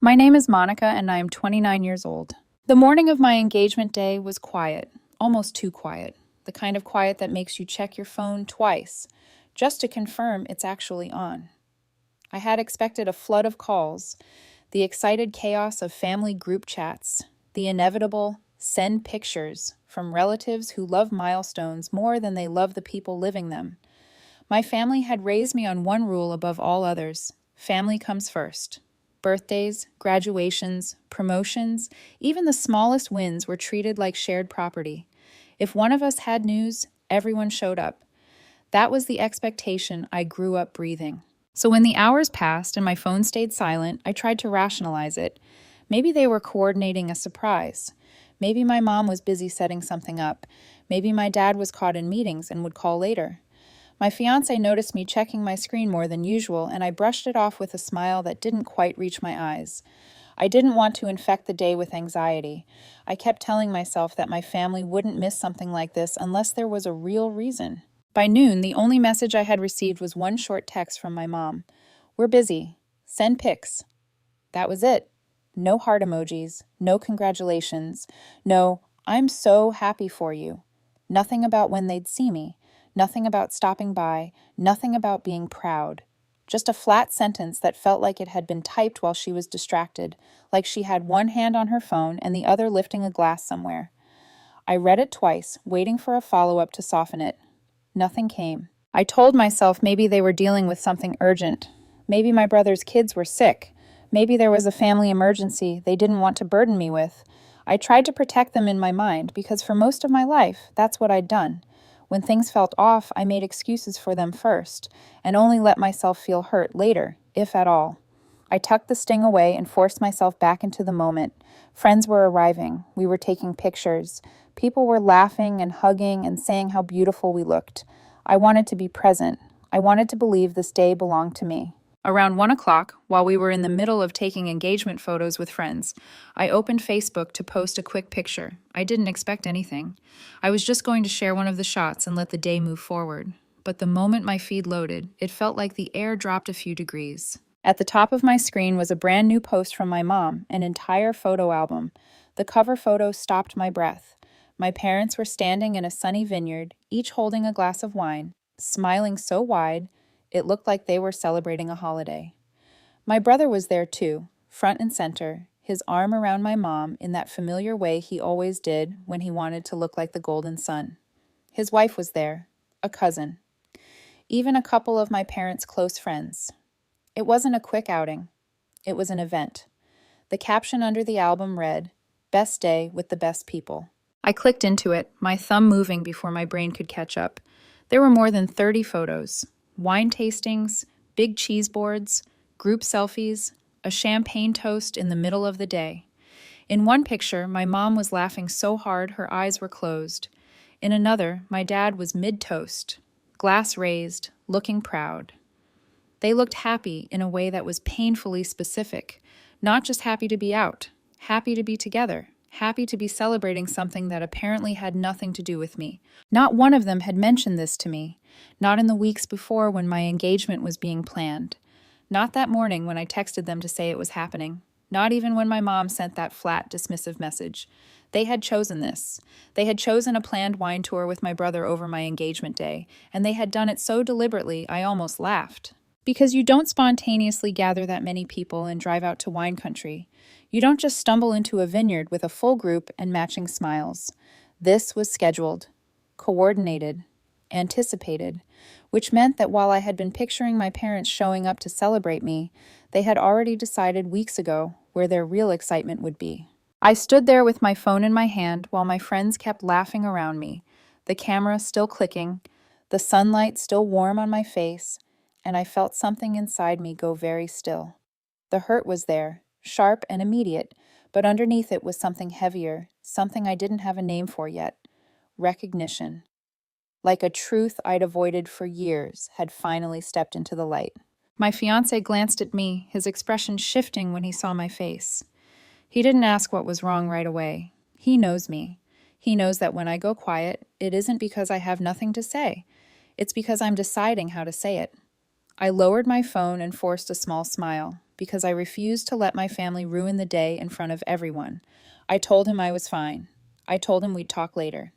My name is Monica and I am 29 years old. The morning of my engagement day was quiet, almost too quiet, the kind of quiet that makes you check your phone twice, just to confirm it's actually on. I had expected a flood of calls, the excited chaos of family group chats, the inevitable send pictures from relatives who love milestones more than they love the people living them. My family had raised me on one rule above all others: family comes first. Birthdays, graduations, promotions, even the smallest wins were treated like shared property. If one of us had news, everyone showed up. That was the expectation I grew up breathing. So when the hours passed and my phone stayed silent, I tried to rationalize it. Maybe they were coordinating a surprise. Maybe my mom was busy setting something up. Maybe my dad was caught in meetings and would call later. My fiance noticed me checking my screen more than usual, and I brushed it off with a smile that didn't quite reach my eyes. I didn't want to infect the day with anxiety. I kept telling myself that my family wouldn't miss something like this unless there was a real reason. By noon, the only message I had received was one short text from my mom. "We're busy. Send pics." That was it. No heart emojis, no congratulations, no, "I'm so happy for you." Nothing about when they'd see me. Nothing about stopping by, nothing about being proud. Just a flat sentence that felt like it had been typed while she was distracted, like she had one hand on her phone and the other lifting a glass somewhere. I read it twice, waiting for a follow-up to soften it. Nothing came. I told myself maybe they were dealing with something urgent. Maybe my brother's kids were sick. Maybe there was a family emergency they didn't want to burden me with. I tried to protect them in my mind because for most of my life, that's what I'd done. When things felt off, I made excuses for them first, and only let myself feel hurt later, if at all. I tucked the sting away and forced myself back into the moment. Friends were arriving. We were taking pictures. People were laughing and hugging and saying how beautiful we looked. I wanted to be present. I wanted to believe this day belonged to me. Around 1 o'clock, while we were in the middle of taking engagement photos with friends, I opened Facebook to post a quick picture. I didn't expect anything. I was just going to share one of the shots and let the day move forward. But the moment my feed loaded, it felt like the air dropped a few degrees. At the top of my screen was a brand new post from my mom, an entire photo album. The cover photo stopped my breath. My parents were standing in a sunny vineyard, each holding a glass of wine, smiling so wide, it looked like they were celebrating a holiday. My brother was there too, front and center, his arm around my mom in that familiar way he always did when he wanted to look like the golden sun. His wife was there, a cousin, even a couple of my parents' close friends. It wasn't a quick outing. It was an event. The caption under the album read, "Best day with the best people." I clicked into it, my thumb moving before my brain could catch up. There were more than 30 photos. Wine tastings, big cheese boards, group selfies, a champagne toast in the middle of the day. In one picture, my mom was laughing so hard her eyes were closed. In another, my dad was mid-toast, glass raised, looking proud. They looked happy in a way that was painfully specific, not just happy to be out, happy to be together, happy to be celebrating something that apparently had nothing to do with me. Not one of them had mentioned this to me, not in the weeks before when my engagement was being planned, not that morning when I texted them to say it was happening, not even when my mom sent that flat, dismissive message. They had chosen this. They had chosen a planned wine tour with my brother over my engagement day, and they had done it so deliberately I almost laughed. Because you don't spontaneously gather that many people and drive out to wine country. You don't just stumble into a vineyard with a full group and matching smiles. This was scheduled, coordinated, anticipated, which meant that while I had been picturing my parents showing up to celebrate me, they had already decided weeks ago where their real excitement would be. I stood there with my phone in my hand while my friends kept laughing around me, the camera still clicking, the sunlight still warm on my face, and I felt something inside me go very still. The hurt was there, sharp and immediate, but underneath it was something heavier, something I didn't have a name for yet. Recognition. Like a truth I'd avoided for years had finally stepped into the light. My fiancé glanced at me, his expression shifting when he saw my face. He didn't ask what was wrong right away. He knows me. He knows that when I go quiet, it isn't because I have nothing to say. It's because I'm deciding how to say it. I lowered my phone and forced a small smile. because I refused to let my family ruin the day in front of everyone. I told him I was fine. I told him we'd talk later.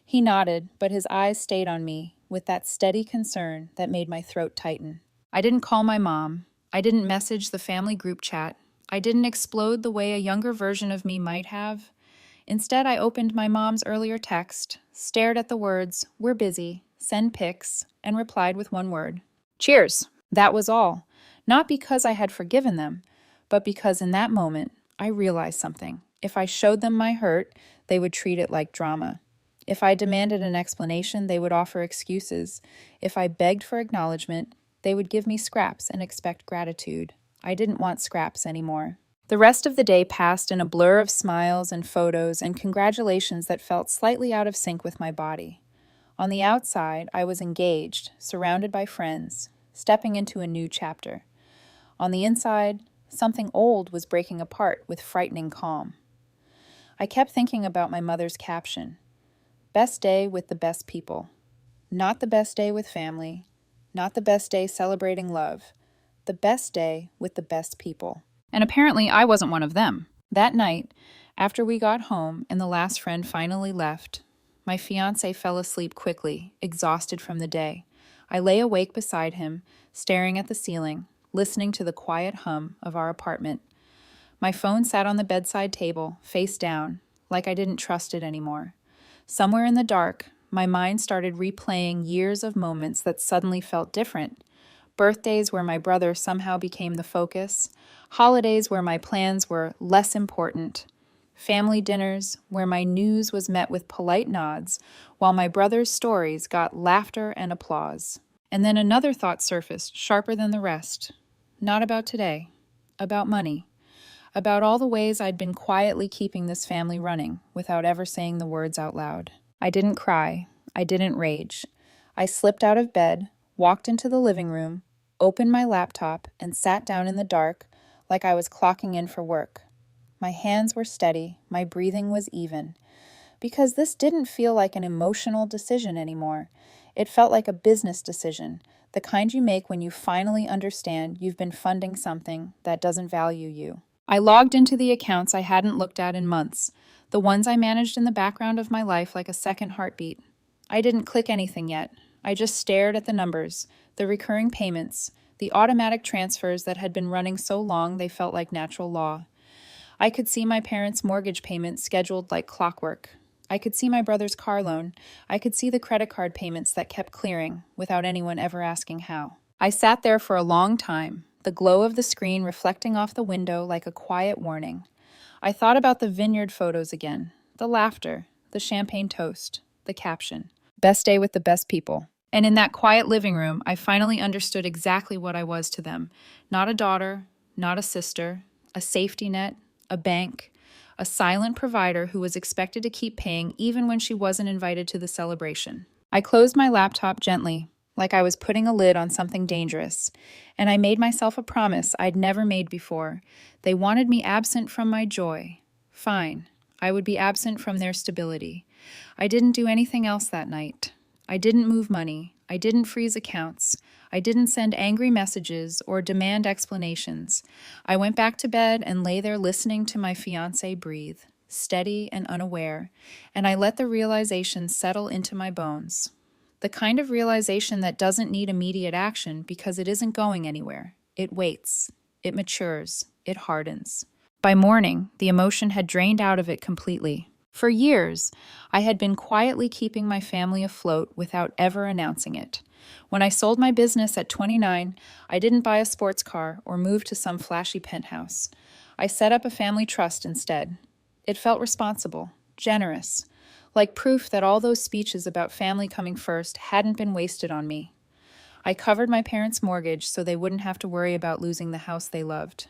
He nodded, but his eyes stayed on me with that steady concern that made my throat tighten. I didn't call my mom. I didn't message the family group chat. I didn't explode the way a younger version of me might have. Instead, I opened my mom's earlier text, stared at the words, "We're busy, send pics," and replied with one word, "Cheers." That was all. Not because I had forgiven them, but because in that moment, I realized something. If I showed them my hurt, they would treat it like drama. If I demanded an explanation, they would offer excuses. If I begged for acknowledgement, they would give me scraps and expect gratitude. I didn't want scraps anymore. The rest of the day passed in a blur of smiles and photos and congratulations that felt slightly out of sync with my body. On the outside, I was engaged, surrounded by friends, stepping into a new chapter. On the inside, something old was breaking apart with frightening calm. I kept thinking about my mother's caption, "Best day with the best people." Not the best day with family, not the best day celebrating love, the best day with the best people. And apparently I wasn't one of them. That night, after we got home and the last friend finally left, my fiancé fell asleep quickly, exhausted from the day. I lay awake beside him, staring at the ceiling, listening to the quiet hum of our apartment. My phone sat on the bedside table, face down, like I didn't trust it anymore. Somewhere in the dark, my mind started replaying years of moments that suddenly felt different. Birthdays where my brother somehow became the focus, holidays where my plans were less important, family dinners where my news was met with polite nods, while my brother's stories got laughter and applause. And then another thought surfaced, sharper than the rest. Not about today, about money, about all the ways I'd been quietly keeping this family running without ever saying the words out loud. I didn't cry. I didn't rage. I slipped out of bed, walked into the living room, opened my laptop, and sat down in the dark like I was clocking in for work. My hands were steady, my breathing was even, because this didn't feel like an emotional decision anymore. It felt like a business decision, the kind you make when you finally understand you've been funding something that doesn't value you. I logged into the accounts I hadn't looked at in months, the ones I managed in the background of my life like a second heartbeat. I didn't click anything yet. I just stared at the numbers, the recurring payments, the automatic transfers that had been running so long they felt like natural law. I could see my parents' mortgage payments scheduled like clockwork. I could see my brother's car loan. I could see the credit card payments that kept clearing without anyone ever asking how. I sat there for a long time, the glow of the screen reflecting off the window like a quiet warning. I thought about the vineyard photos again, the laughter, the champagne toast, the caption, "Best day with the best people." And in that quiet living room, I finally understood exactly what I was to them. Not a daughter, not a sister, a safety net, a bank, a silent provider who was expected to keep paying even when she wasn't invited to the celebration. I closed my laptop gently, like I was putting a lid on something dangerous, and I made myself a promise I'd never made before. They wanted me absent from my joy. Fine, I would be absent from their stability. I didn't do anything else that night. I didn't move money. I didn't freeze accounts. I didn't send angry messages or demand explanations. I went back to bed and lay there listening to my fiancé breathe, steady and unaware, and I let the realization settle into my bones. The kind of realization that doesn't need immediate action because it isn't going anywhere. It waits. It matures. It hardens. By morning, the emotion had drained out of it completely. For years, I had been quietly keeping my family afloat without ever announcing it. When I sold my business at 29, I didn't buy a sports car or move to some flashy penthouse. I set up a family trust instead. It felt responsible, generous, like proof that all those speeches about family coming first hadn't been wasted on me. I covered my parents' mortgage so they wouldn't have to worry about losing the house they loved.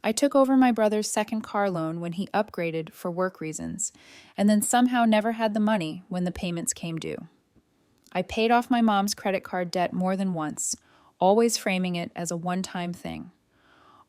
I took over my brother's second car loan when he upgraded for work reasons, and then somehow never had the money when the payments came due. I paid off my mom's credit card debt more than once, always framing it as a one-time thing,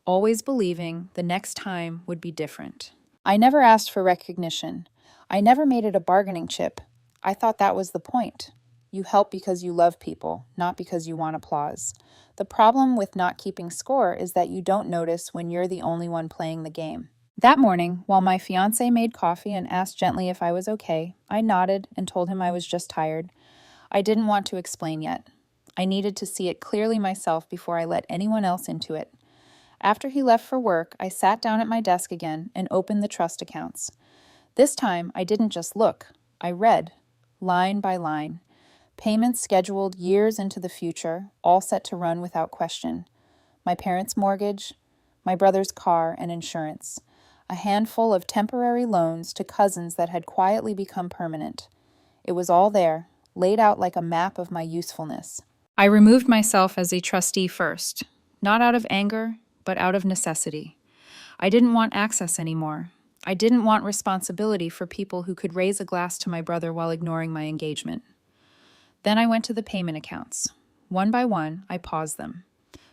always believing the next time would be different. I never asked for recognition. I never made it a bargaining chip. I thought that was the point. You help because you love people, not because you want applause. The problem with not keeping score is that you don't notice when you're the only one playing the game. That morning, while my fiance made coffee and asked gently if I was okay, I nodded and told him I was just tired. I didn't want to explain yet. I needed to see it clearly myself before I let anyone else into it. After he left for work, I sat down at my desk again and opened the trust accounts. This time, I didn't just look. I read, line by line. Payments scheduled years into the future, all set to run without question. My parents' mortgage, my brother's car and insurance. A handful of temporary loans to cousins that had quietly become permanent. It was all there, laid out like a map of my usefulness. I removed myself as a trustee first, not out of anger, but out of necessity. I didn't want access anymore. I didn't want responsibility for people who could raise a glass to my brother while ignoring my engagement. Then I went to the payment accounts. One by one, I paused them.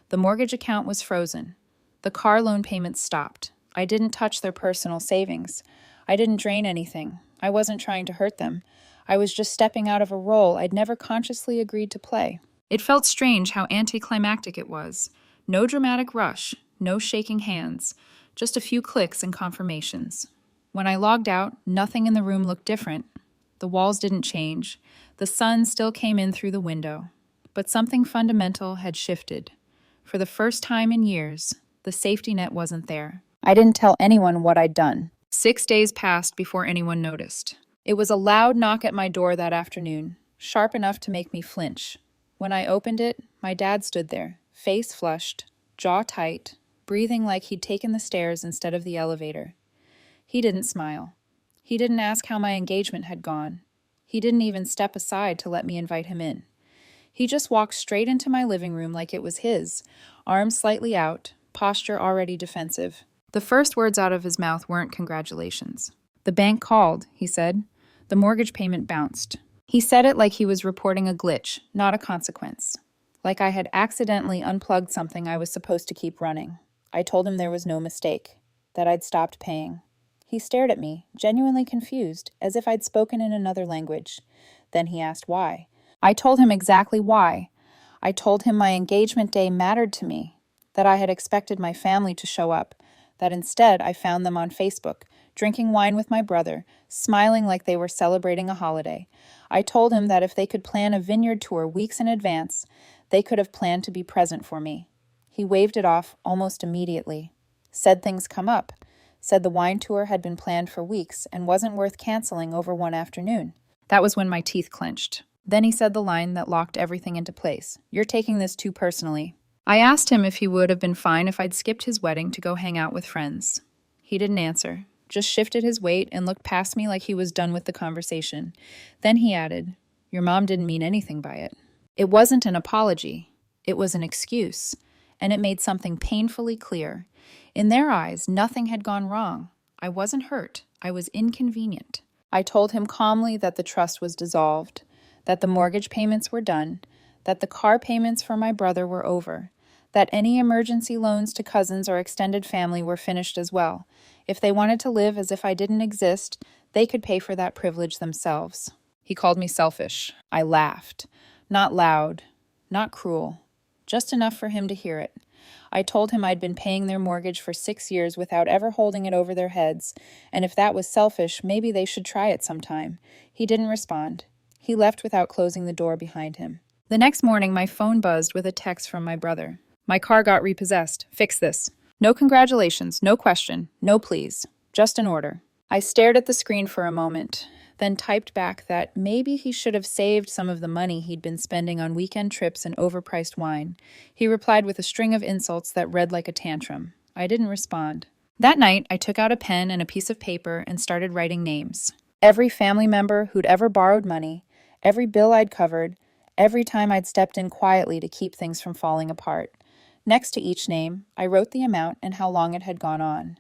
The mortgage account was frozen. The car loan payments stopped. I didn't touch their personal savings. I didn't drain anything. I wasn't trying to hurt them. I was just stepping out of a role I'd never consciously agreed to play. It felt strange how anticlimactic it was. No dramatic rush, no shaking hands, just a few clicks and confirmations. When I logged out, nothing in the room looked different. The walls didn't change. The sun still came in through the window. But something fundamental had shifted. For the first time in years, the safety net wasn't there. I didn't tell anyone what I'd done. 6 days passed before anyone noticed. It was a loud knock at my door that afternoon, sharp enough to make me flinch. When I opened it, my dad stood there, face flushed, jaw tight, breathing like he'd taken the stairs instead of the elevator. He didn't smile. He didn't ask how my engagement had gone. He didn't even step aside to let me invite him in. He just walked straight into my living room like it was his, arms slightly out, posture already defensive. The first words out of his mouth weren't congratulations. "The bank called," he said. "The mortgage payment bounced." He said it like he was reporting a glitch, not a consequence. Like I had accidentally unplugged something I was supposed to keep running. I told him there was no mistake, that I'd stopped paying. He stared at me, genuinely confused, as if I'd spoken in another language. Then he asked why. I told him exactly why. I told him my engagement day mattered to me, that I had expected my family to show up, that instead I found them on Facebook, drinking wine with my brother, smiling like they were celebrating a holiday. I told him that if they could plan a vineyard tour weeks in advance, they could have planned to be present for me. He waved it off almost immediately. Said things come up. Said the wine tour had been planned for weeks and wasn't worth canceling over one afternoon. That was when my teeth clenched. Then he said the line that locked everything into place. "You're taking this too personally." I asked him if he would have been fine if I'd skipped his wedding to go hang out with friends. He didn't answer, just shifted his weight and looked past me like he was done with the conversation. Then he added, "Your mom didn't mean anything by it." It wasn't an apology. It was an excuse. And it made something painfully clear. In their eyes, nothing had gone wrong. I wasn't hurt. I was inconvenient. I told him calmly that the trust was dissolved, that the mortgage payments were done, that the car payments for my brother were over, that any emergency loans to cousins or extended family were finished as well. If they wanted to live as if I didn't exist, they could pay for that privilege themselves. He called me selfish. I laughed. Not loud, not cruel, just enough for him to hear it. I told him I'd been paying their mortgage for 6 years without ever holding it over their heads, and if that was selfish, maybe they should try it sometime. He didn't respond. He left without closing the door behind him. The next morning, my phone buzzed with a text from my brother. "My car got repossessed. Fix this." No congratulations, no question, no please. Just an order. I stared at the screen for a moment, then typed back that maybe he should have saved some of the money he'd been spending on weekend trips and overpriced wine. He replied with a string of insults that read like a tantrum. I didn't respond. That night, I took out a pen and a piece of paper and started writing names. Every family member who'd ever borrowed money, every bill I'd covered, every time I'd stepped in quietly to keep things from falling apart. Next to each name, I wrote the amount and how long it had gone on.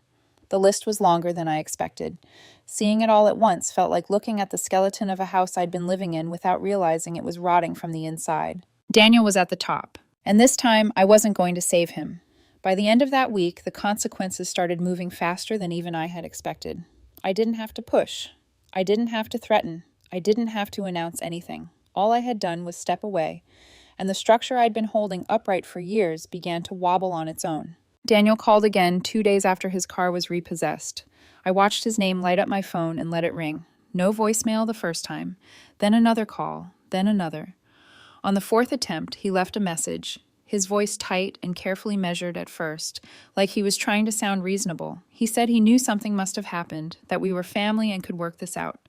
The list was longer than I expected. Seeing it all at once felt like looking at the skeleton of a house I'd been living in without realizing it was rotting from the inside. Daniel was at the top, and this time I wasn't going to save him. By the end of that week, the consequences started moving faster than even I had expected. I didn't have to push. I didn't have to threaten. I didn't have to announce anything. All I had done was step away, and the structure I'd been holding upright for years began to wobble on its own. Daniel called again 2 days after his car was repossessed. I watched his name light up my phone and let it ring. No voicemail the first time, then another call, then another. On the fourth attempt, he left a message, his voice tight and carefully measured at first, like he was trying to sound reasonable. He said he knew something must have happened, that we were family and could work this out.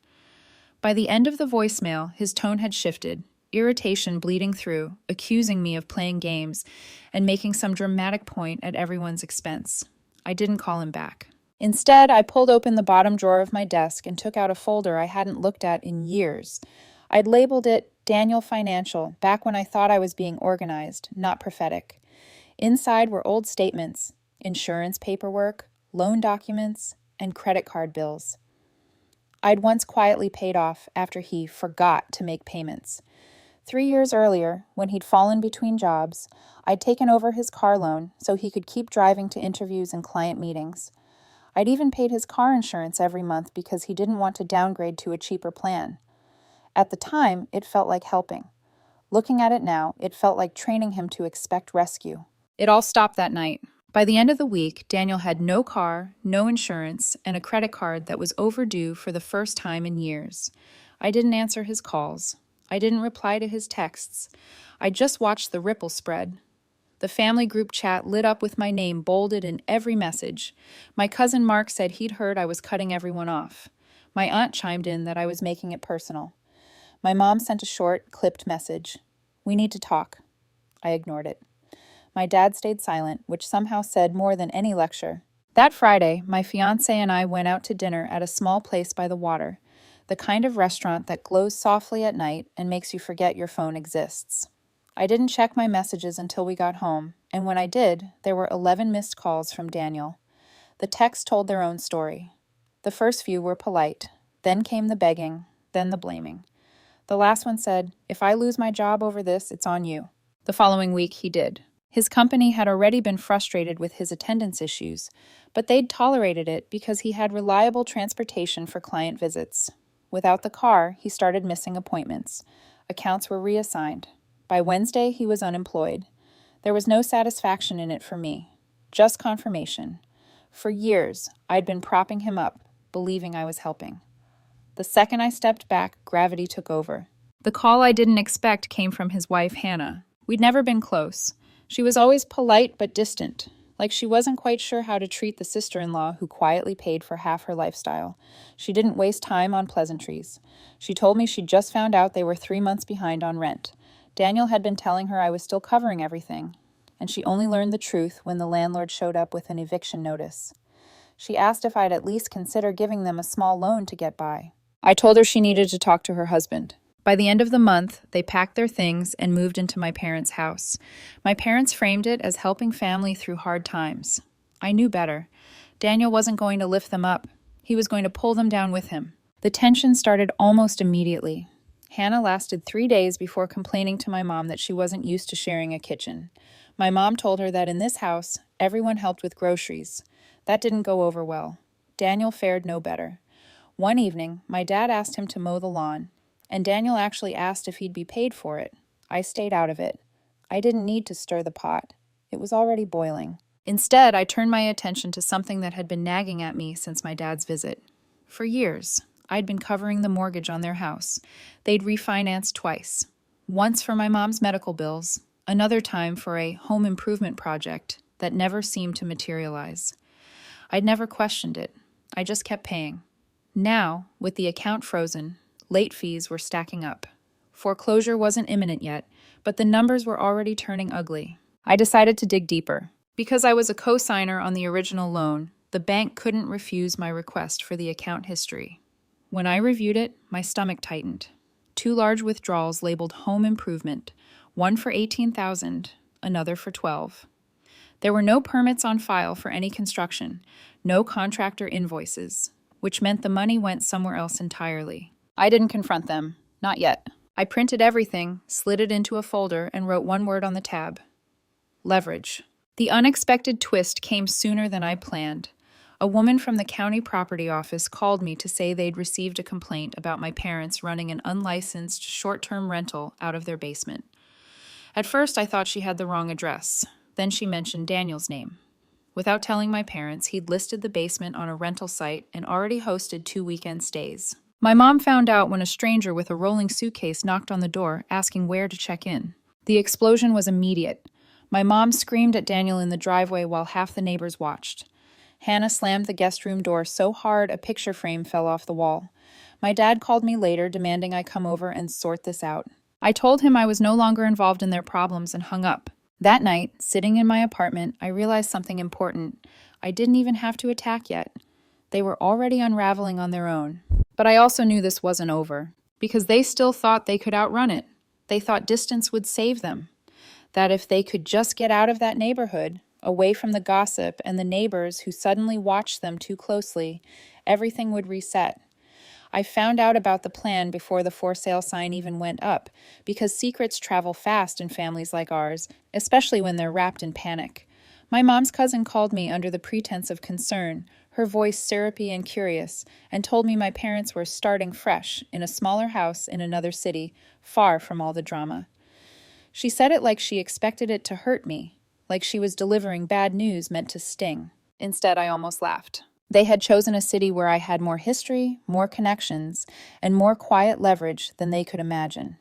By the end of the voicemail, his tone had shifted, irritation bleeding through, accusing me of playing games and making some dramatic point at everyone's expense. I didn't call him back. Instead, I pulled open the bottom drawer of my desk and took out a folder I hadn't looked at in years. I'd labeled it Daniel Financial back when I thought I was being organized, not prophetic. Inside were old statements, insurance paperwork, loan documents, and credit card bills. I'd once quietly paid off after he forgot to make payments. 3 years earlier, when he'd fallen between jobs, I'd taken over his car loan so he could keep driving to interviews and client meetings. I'd even paid his car insurance every month because he didn't want to downgrade to a cheaper plan. At the time, it felt like helping. Looking at it now, it felt like training him to expect rescue. It all stopped that night. By the end of the week, Daniel had no car, no insurance, and a credit card that was overdue for the first time in years. I didn't answer his calls. I didn't reply to his texts. I just watched the ripple spread. The family group chat lit up with my name bolded in every message. My cousin Mark said he'd heard I was cutting everyone off. My aunt chimed in that I was making it personal. My mom sent a short, clipped message. "We need to talk." I ignored it. My dad stayed silent, which somehow said more than any lecture. That Friday, my fiancé and I went out to dinner at a small place by the water, the kind of restaurant that glows softly at night and makes you forget your phone exists. I didn't check my messages until we got home, and when I did, there were 11 missed calls from Daniel. The texts told their own story. The first few were polite, then came the begging, then the blaming. The last one said, "If I lose my job over this, it's on you." The following week, he did. His company had already been frustrated with his attendance issues, but they'd tolerated it because he had reliable transportation for client visits. Without the car, he started missing appointments. Accounts were reassigned. By Wednesday, he was unemployed. There was no satisfaction in it for me, just confirmation. For years, I'd been propping him up, believing I was helping. The second I stepped back, gravity took over. The call I didn't expect came from his wife, Hannah. We'd never been close. She was always polite but distant, like she wasn't quite sure how to treat the sister-in-law who quietly paid for half her lifestyle. She didn't waste time on pleasantries. She told me she'd just found out they were 3 months behind on rent. Daniel had been telling her I was still covering everything, and she only learned the truth when the landlord showed up with an eviction notice. She asked if I'd at least consider giving them a small loan to get by. I told her she needed to talk to her husband. By the end of the month, they packed their things and moved into my parents' house. My parents framed it as helping family through hard times. I knew better. Daniel wasn't going to lift them up. He was going to pull them down with him. The tension started almost immediately. Hannah lasted 3 days before complaining to my mom that she wasn't used to sharing a kitchen. My mom told her that in this house, everyone helped with groceries. That didn't go over well. Daniel fared no better. One evening, my dad asked him to mow the lawn, and Daniel actually asked if he'd be paid for it. I stayed out of it. I didn't need to stir the pot. It was already boiling. Instead, I turned my attention to something that had been nagging at me since my dad's visit. For years, I'd been covering the mortgage on their house. They'd refinanced twice. Once for my mom's medical bills, another time for a home improvement project that never seemed to materialize. I'd never questioned it. I just kept paying. Now, with the account frozen, late fees were stacking up. Foreclosure wasn't imminent yet, but the numbers were already turning ugly. I decided to dig deeper. Because I was a co-signer on the original loan, the bank couldn't refuse my request for the account history. When I reviewed it, my stomach tightened. 2 large withdrawals labeled home improvement, one for $18,000, another for $12,000. There were no permits on file for any construction, no contractor invoices, which meant the money went somewhere else entirely. I didn't confront them, not yet. I printed everything, slid it into a folder, and wrote one word on the tab: leverage. The unexpected twist came sooner than I planned. A woman from the county property office called me to say they'd received a complaint about my parents running an unlicensed short-term rental out of their basement. At first, I thought she had the wrong address. Then she mentioned Daniel's name. Without telling my parents, he'd listed the basement on a rental site and already hosted 2 weekend stays. My mom found out when a stranger with a rolling suitcase knocked on the door, asking where to check in. The explosion was immediate. My mom screamed at Daniel in the driveway while half the neighbors watched. Hannah slammed the guest room door so hard a picture frame fell off the wall. My dad called me later, demanding I come over and sort this out. I told him I was no longer involved in their problems and hung up. That night, sitting in my apartment, I realized something important. I didn't even have to attack yet. They were already unraveling on their own. But I also knew this wasn't over, because they still thought they could outrun it. They thought distance would save them. That if they could just get out of that neighborhood, away from the gossip and the neighbors who suddenly watched them too closely, everything would reset. I found out about the plan before the for sale sign even went up, because secrets travel fast in families like ours, especially when they're wrapped in panic. My mom's cousin called me under the pretense of concern, her voice syrupy and curious, and told me my parents were starting fresh in a smaller house in another city, far from all the drama. She said it like she expected it to hurt me, like she was delivering bad news meant to sting. Instead, I almost laughed. They had chosen a city where I had more history, more connections, and more quiet leverage than they could imagine.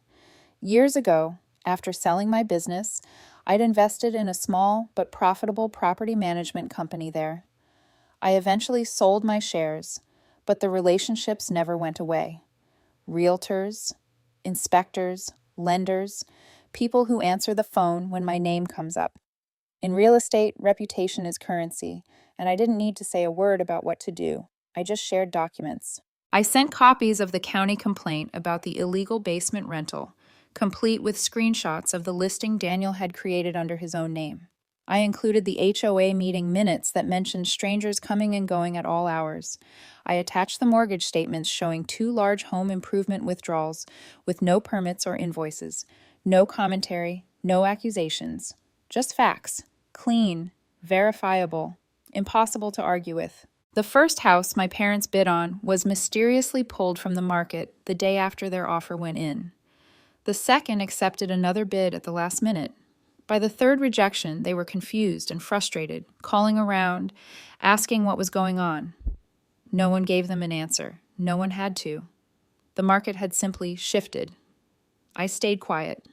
Years ago, after selling my business, I'd invested in a small but profitable property management company there. I eventually sold my shares, but the relationships never went away. Realtors, inspectors, lenders, people who answer the phone when my name comes up. In real estate, reputation is currency, and I didn't need to say a word about what to do. I just shared documents. I sent copies of the county complaint about the illegal basement rental, complete with screenshots of the listing Daniel had created under his own name. I included the HOA meeting minutes that mentioned strangers coming and going at all hours. I attached the mortgage statements showing 2 large home improvement withdrawals with no permits or invoices, no commentary, no accusations, just facts. Clean, verifiable, impossible to argue with. The first house my parents bid on was mysteriously pulled from the market the day after their offer went in. The second accepted another bid at the last minute. By the third rejection, they were confused and frustrated, calling around, asking what was going on. No one gave them an answer. No one had to. The market had simply shifted. I stayed quiet.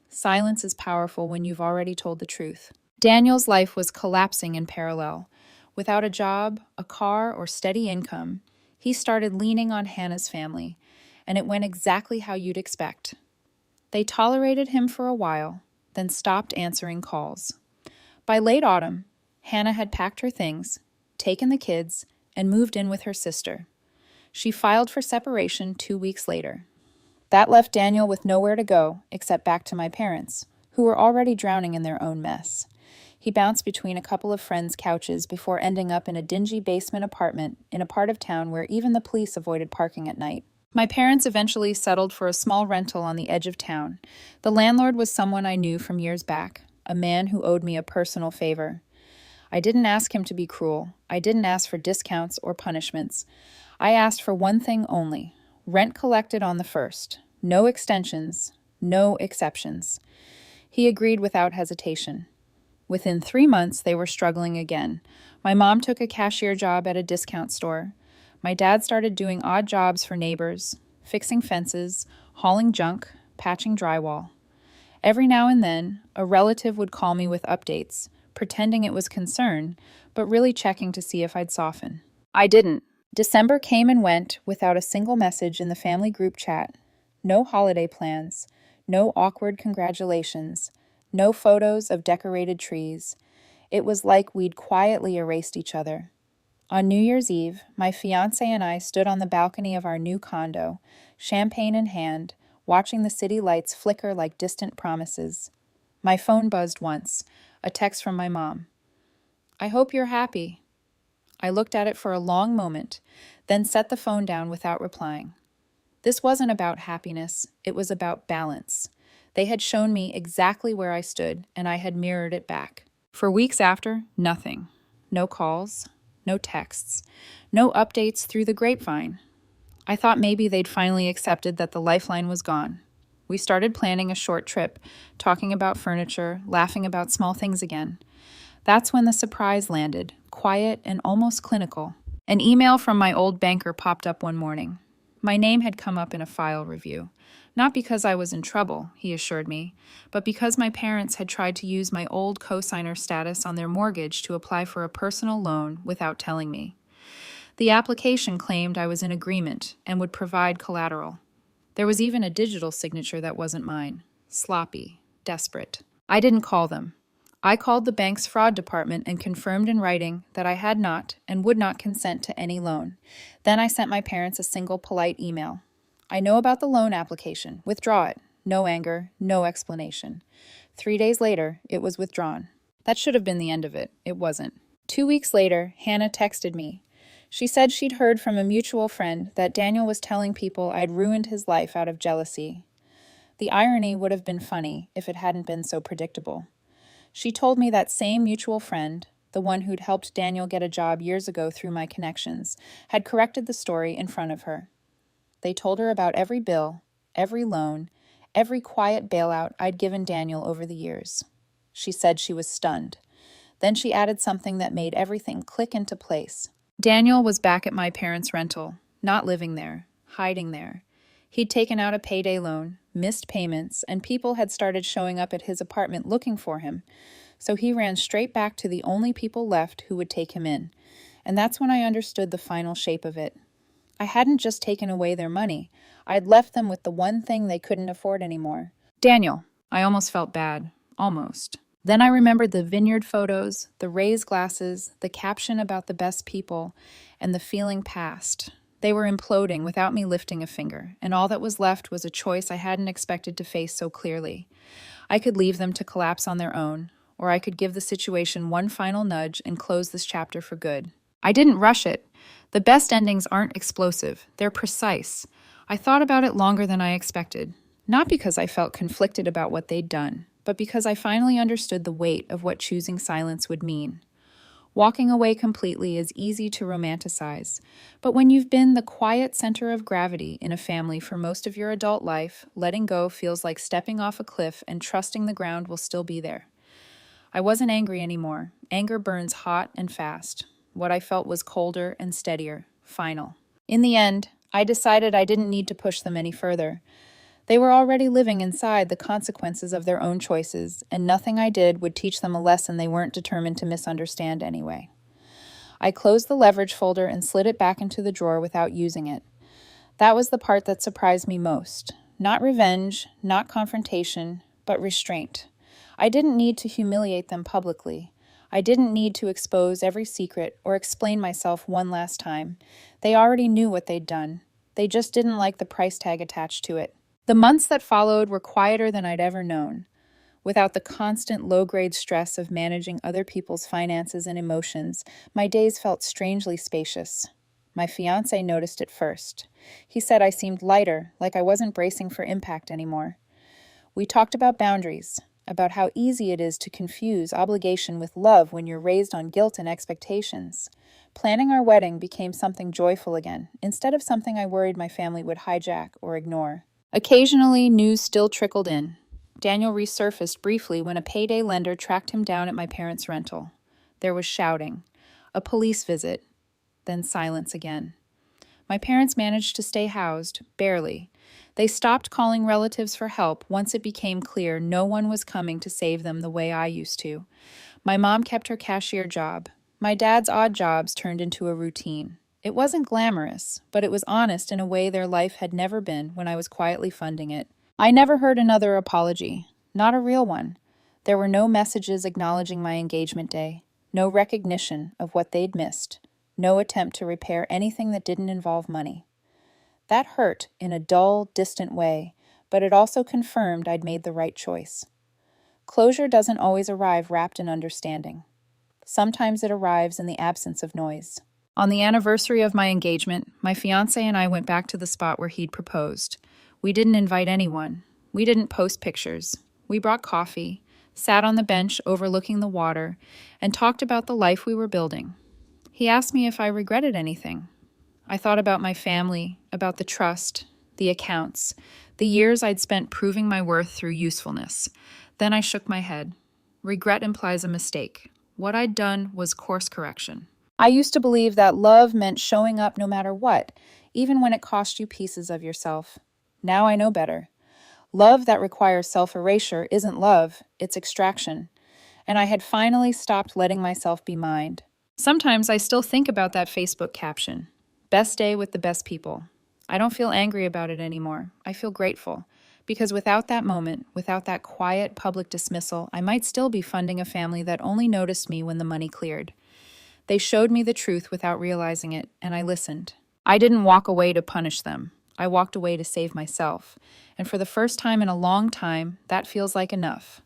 Silence is powerful when you've already told the truth. Daniel's life was collapsing in parallel. Without a job, a car, or steady income, he started leaning on Hannah's family, and it went exactly how you'd expect. They tolerated him for a while, then stopped answering calls. By late autumn, Hannah had packed her things, taken the kids, and moved in with her sister. She filed for separation 2 weeks later. That left Daniel with nowhere to go except back to my parents, who were already drowning in their own mess. He bounced between a couple of friends' couches before ending up in a dingy basement apartment in a part of town where even the police avoided parking at night. My parents eventually settled for a small rental on the edge of town. The landlord was someone I knew from years back, a man who owed me a personal favor. I didn't ask him to be cruel. I didn't ask for discounts or punishments. I asked for one thing only: rent collected on the first. No extensions, no exceptions. He agreed without hesitation. Within 3 months, they were struggling again. My mom took a cashier job at a discount store. My dad started doing odd jobs for neighbors, fixing fences, hauling junk, patching drywall. Every now and then, a relative would call me with updates, pretending it was concern, but really checking to see if I'd soften. I didn't. December came and went without a single message in the family group chat. No holiday plans, no awkward congratulations, no photos of decorated trees. It was like we'd quietly erased each other. On New Year's Eve, my fiancé and I stood on the balcony of our new condo, champagne in hand, watching the city lights flicker like distant promises. My phone buzzed once, a text from my mom. "I hope you're happy." I looked at it for a long moment, then set the phone down without replying. This wasn't about happiness, it was about balance. They had shown me exactly where I stood, and I had mirrored it back. For weeks after, nothing. No calls, no texts, no updates through the grapevine. I thought maybe they'd finally accepted that the lifeline was gone. We started planning a short trip, talking about furniture, laughing about small things again. That's when the surprise landed, quiet and almost clinical. An email from my old banker popped up one morning. My name had come up in a file review. Not because I was in trouble, he assured me, but because my parents had tried to use my old cosigner status on their mortgage to apply for a personal loan without telling me. The application claimed I was in agreement and would provide collateral. There was even a digital signature that wasn't mine. Sloppy, desperate. I didn't call them. I called the bank's fraud department and confirmed in writing that I had not and would not consent to any loan. Then I sent my parents a single polite email. I know about the loan application. Withdraw it. No anger, no explanation. 3 days later, it was withdrawn. That should have been the end of it. It wasn't. 2 weeks later, Hannah texted me. She said she'd heard from a mutual friend that Daniel was telling people I'd ruined his life out of jealousy. The irony would have been funny if it hadn't been so predictable. She told me that same mutual friend, the one who'd helped Daniel get a job years ago through my connections, had corrected the story in front of her. They told her about every bill, every loan, every quiet bailout I'd given Daniel over the years. She said she was stunned. Then she added something that made everything click into place. Daniel was back at my parents' rental, not living there, hiding there. He'd taken out a payday loan, missed payments, and people had started showing up at his apartment looking for him. So he ran straight back to the only people left who would take him in. And that's when I understood the final shape of it. I hadn't just taken away their money. I'd left them with the one thing they couldn't afford anymore. Daniel. I almost felt bad. Almost. Then I remembered the vineyard photos, the raised glasses, the caption about the best people, and the feeling passed. They were imploding without me lifting a finger, and all that was left was a choice I hadn't expected to face so clearly. I could leave them to collapse on their own, or I could give the situation one final nudge and close this chapter for good. I didn't rush it. The best endings aren't explosive. They're precise. I thought about it longer than I expected, not because I felt conflicted about what they'd done, but because I finally understood the weight of what choosing silence would mean. Walking away completely is easy to romanticize, but when you've been the quiet center of gravity in a family for most of your adult life, letting go feels like stepping off a cliff and trusting the ground will still be there. I wasn't angry anymore. Anger burns hot and fast. What I felt was colder and steadier, final. In the end, I decided I didn't need to push them any further. They were already living inside the consequences of their own choices, and nothing I did would teach them a lesson they weren't determined to misunderstand anyway. I closed the leverage folder and slid it back into the drawer without using it. That was the part that surprised me most. Not revenge, not confrontation, but restraint. I didn't need to humiliate them publicly. I didn't need to expose every secret or explain myself one last time. They already knew what they'd done. They just didn't like the price tag attached to it. The months that followed were quieter than I'd ever known. Without the constant low-grade stress of managing other people's finances and emotions, my days felt strangely spacious. My fiancé noticed it first. He said I seemed lighter, like I wasn't bracing for impact anymore. We talked about boundaries, about how easy it is to confuse obligation with love when you're raised on guilt and expectations. Planning our wedding became something joyful again, instead of something I worried my family would hijack or ignore. Occasionally, news still trickled in. Daniel resurfaced briefly when a payday lender tracked him down at my parents' rental. There was shouting, a police visit, then silence again. My parents managed to stay housed, barely. They stopped calling relatives for help once it became clear no one was coming to save them the way I used to. My mom kept her cashier job. My dad's odd jobs turned into a routine. It wasn't glamorous, but it was honest in a way their life had never been when I was quietly funding it. I never heard another apology, not a real one. There were no messages acknowledging my engagement day, no recognition of what they'd missed, no attempt to repair anything that didn't involve money. That hurt in a dull, distant way, but it also confirmed I'd made the right choice. Closure doesn't always arrive wrapped in understanding. Sometimes it arrives in the absence of noise. On the anniversary of my engagement, my fiancé and I went back to the spot where he'd proposed. We didn't invite anyone. We didn't post pictures. We brought coffee, sat on the bench overlooking the water, and talked about the life we were building. He asked me if I regretted anything. I thought about my family, about the trust, the accounts, The years I'd spent proving my worth through usefulness. Then I shook my head. Regret implies a mistake. What I'd done was course correction. I used to believe that love meant showing up no matter what, even when it cost you pieces of yourself. Now I know better. Love that requires self-erasure isn't love, it's extraction. And I had finally stopped letting myself be mined. Sometimes I still think about that Facebook caption. Best day with the best people. I don't feel angry about it anymore. I feel grateful. Because without that moment, without that quiet public dismissal, I might still be funding a family that only noticed me when the money cleared. They showed me the truth without realizing it, and I listened. I didn't walk away to punish them. I walked away to save myself. And for the first time in a long time, that feels like enough.